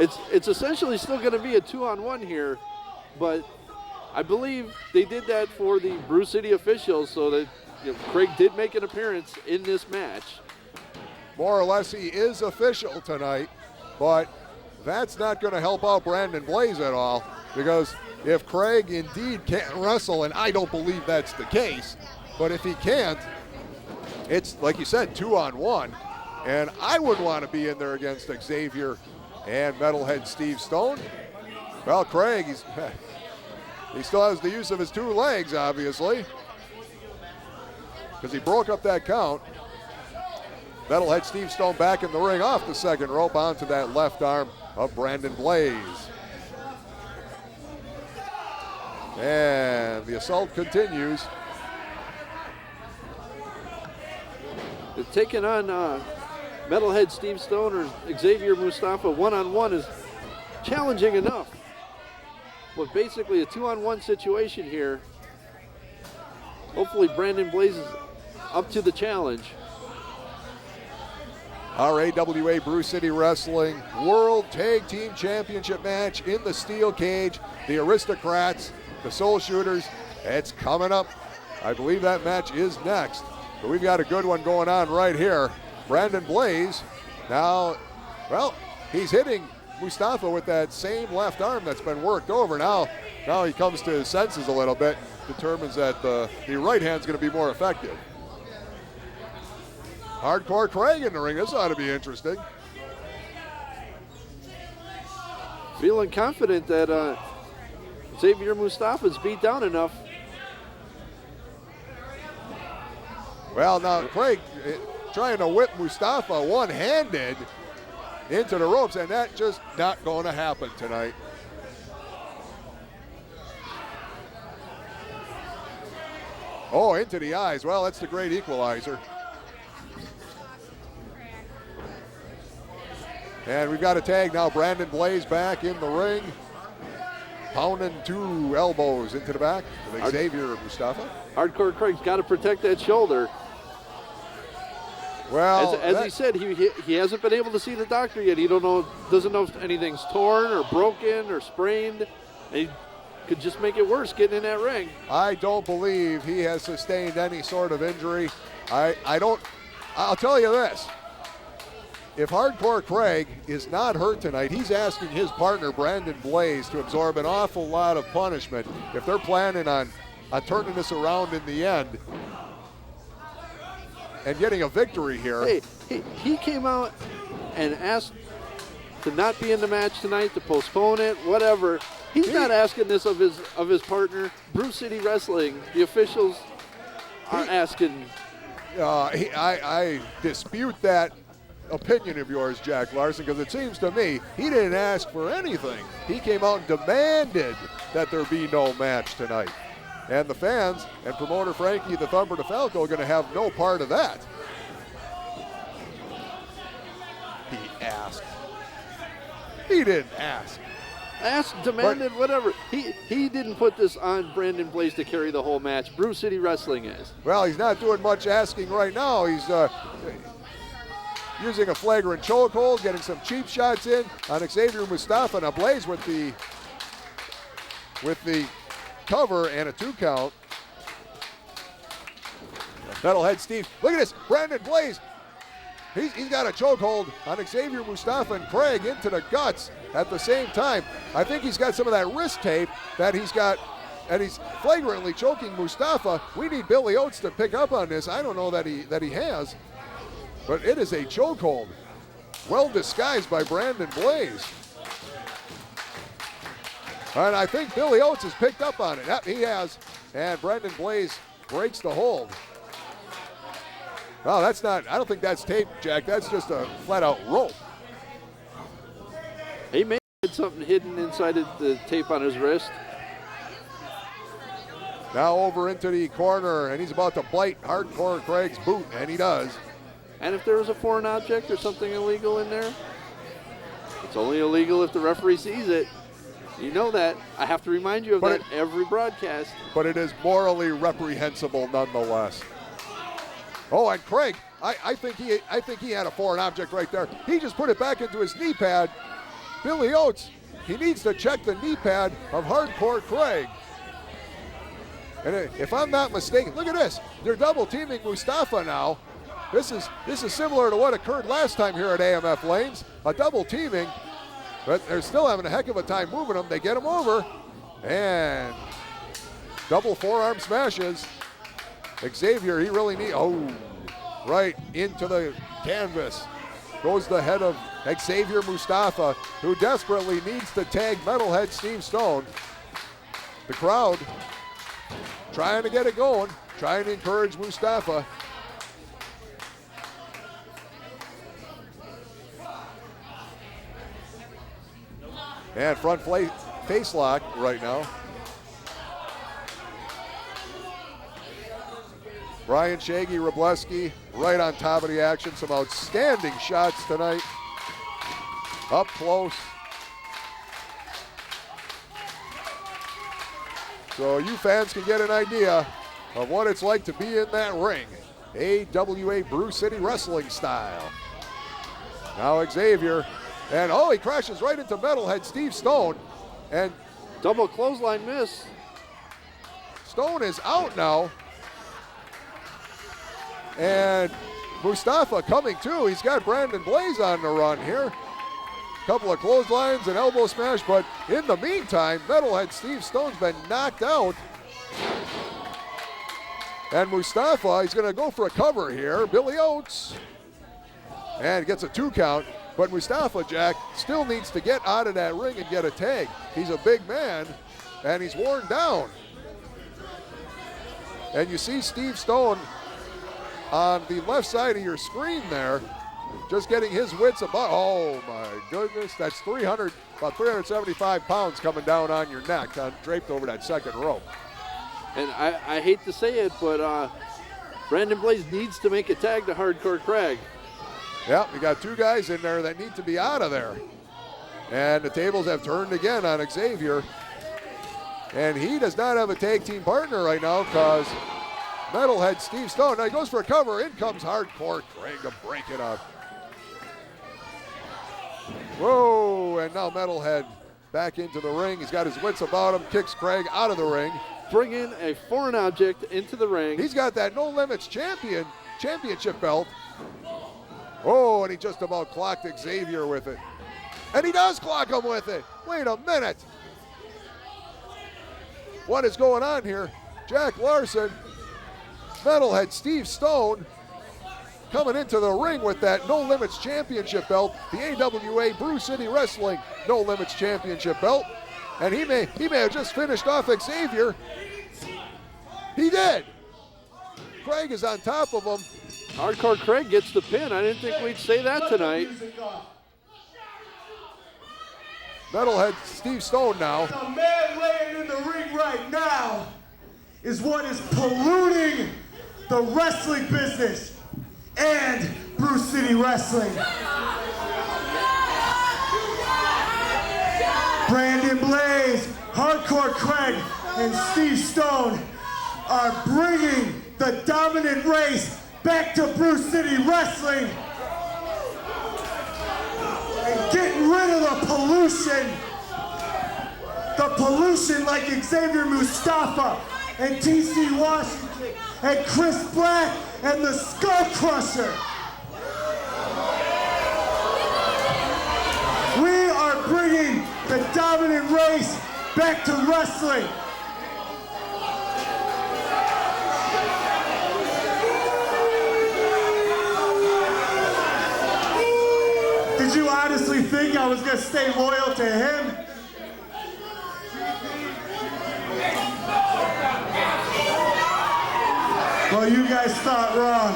It's essentially still going to be a 2-on-1 here, but I believe they did that for the Brew City officials so that Craig did make an appearance in this match. More or less he is official tonight, but that's not going to help out Brandon Blaze at all, because if Craig indeed can't wrestle, and I don't believe that's the case, but if he can't, it's, like you said, 2-on-1, and I wouldn't want to be in there against Xavier and Metalhead Steve Stone. Well, Craig, he still has the use of his 2 legs, obviously, because he broke up that count. Metalhead Steve Stone back in the ring off the second rope onto that left arm of Brandon Blaze. And the assault continues. Taking on Metalhead Steve Stone or Xavier Mustafa one-on-one is challenging enough. But basically a 2-on-1 situation here. Hopefully Brandon Blaze is up to the challenge. Our AWA Brew City Wrestling World Tag Team Championship match in the steel cage. The Aristocrats, the Soul Shooters, it's coming up. I believe that match is next. But we've got a good one going on right here. Brandon Blaze, now, well, he's hitting Mustafa with that same left arm that's been worked over. Now he comes to his senses a little bit, determines that the right hand's going to be more effective. Hardcore Craig in the ring. This ought to be interesting. Feeling confident that Xavier Mustafa's beat down enough. Well, now Craig trying to whip Mustafa one-handed into the ropes, and that's just not going to happen tonight. Oh, into the eyes. Well, that's the great equalizer. And we've got a tag now. Brandon Blaze back in the ring, pounding 2 elbows into the back with Xavier Mustafa. Hardcore Craig's got to protect that shoulder. Well, as he said, he hasn't been able to see the doctor yet. He doesn't know if anything's torn or broken or sprained. And he could just make it worse getting in that ring. I don't believe he has sustained any sort of injury. I'll tell you this. If Hardcore Craig is not hurt tonight, he's asking his partner, Brandon Blaze, to absorb an awful lot of punishment if they're planning on turning this around in the end and getting a victory here. Hey, he came out and asked to not be in the match tonight, to postpone it, whatever. He's not asking this of his partner. Brew City Wrestling, the officials are asking. I dispute that opinion of yours, Jack Larson, because it seems to me he didn't ask for anything. He came out and demanded that there be no match tonight. And the fans and promoter Frankie the Thumper DeFalco are going to have no part of that. He asked. He didn't ask. Asked, demanded, whatever. He didn't put this on Brandon Blaze to carry the whole match. Brew City Wrestling is. Well, he's not doing much asking right now. He's using a flagrant chokehold, getting some cheap shots in on Xavier Mustafa. Now Blaze with the cover and a 2 count. Metalhead Steve, look at this, Brandon Blaze. He's got a chokehold on Xavier Mustafa and Craig into the guts at the same time. I think he's got some of that wrist tape that he's got, and he's flagrantly choking Mustafa. We need Billy Oates to pick up on this. I don't know that he has, but it is a chokehold, well disguised by Brandon Blaze. And I think Billy Oates has picked up on it. Yep, he has, and Brandon Blaze breaks the hold. Well, that's not, I don't think that's tape, Jack. That's just a flat-out rope. He may have had something hidden inside of the tape on his wrist. Now over into the corner, and he's about to bite Hardcore Craig's boot, and he does. And if there was a foreign object or something illegal in there, it's only illegal if the referee sees it. You know that. I have to remind you of that every broadcast. But it is morally reprehensible nonetheless. Oh, and Craig, I think he had a foreign object right there. He just put it back into his knee pad, Billy Oates, he needs to check the knee pad of Hardcore Craig. And if I'm not mistaken, look at this. They're double teaming Mustafa now. This is similar to what occurred last time here at AMF Lanes, a double teaming, but they're still having a heck of a time moving him. They get him over, and double forearm smashes. Xavier, he really needs, right into the canvas. Goes the head of Xavier Mustafa, who desperately needs to tag Metalhead Steve Stone. The crowd trying to get it going, trying to encourage Mustafa. And front face lock right now. Brian Shaggy Robleski right on top of the action. Some outstanding shots tonight. Up close. So you fans can get an idea of what it's like to be in that ring. AWA Brew City Wrestling style. Now Xavier, and he crashes right into Metalhead Steve Stone. And double clothesline miss. Stone is out now. And Mustafa coming too. He's got Brandon Blaze on the run here. Couple of clotheslines and elbow smash, but in the meantime, Metalhead Steve Stone's been knocked out. And Mustafa, he's gonna go for a cover here. Billy Oates. And gets a 2 count, but Mustafa, Jack, still needs to get out of that ring and get a tag. He's a big man, and he's worn down. And you see Steve Stone on the left side of your screen there, just getting his wits about. Oh my goodness, that's about 375 pounds coming down on your neck, draped over that second rope. And I hate to say it, but Brandon Blaze needs to make a tag to Hardcore Craig. Yep, you got 2 guys in there that need to be out of there. And the tables have turned again on Xavier. And he does not have a tag team partner right now because Metalhead Steve Stone, now he goes for a cover. In comes Hardcore Craig to break it up. Whoa, and now Metalhead back into the ring. He's got his wits about him, kicks Craig out of the ring. Bring in a foreign object into the ring. He's got that No Limits championship belt. Oh, and he just about clocked Xavier with it. And he does clock him with it. Wait a minute. What is going on here? Jack Larson, Metalhead Steve Stone coming into the ring with that No Limits championship belt, the AWA Brew City Wrestling No Limits championship belt. And he may have just finished off Xavier. He did. Craig is on top of him. Hardcore Craig gets the pin. I didn't think we'd say that tonight. Metalhead Steve Stone now. The man laying in the ring right now is what is polluting the wrestling business and Brew City Wrestling. Brandon Blaze, Hardcore Craig, and Steve Stone are bringing the dominant race back to Brew City Wrestling and getting rid of the pollution. The pollution like Xavier Mustafa and TC Washington and Chris Black and the SkullKrusher. We are bringing the dominant race back to wrestling. Did you honestly think I was going to stay loyal to him? Well, you guys thought wrong.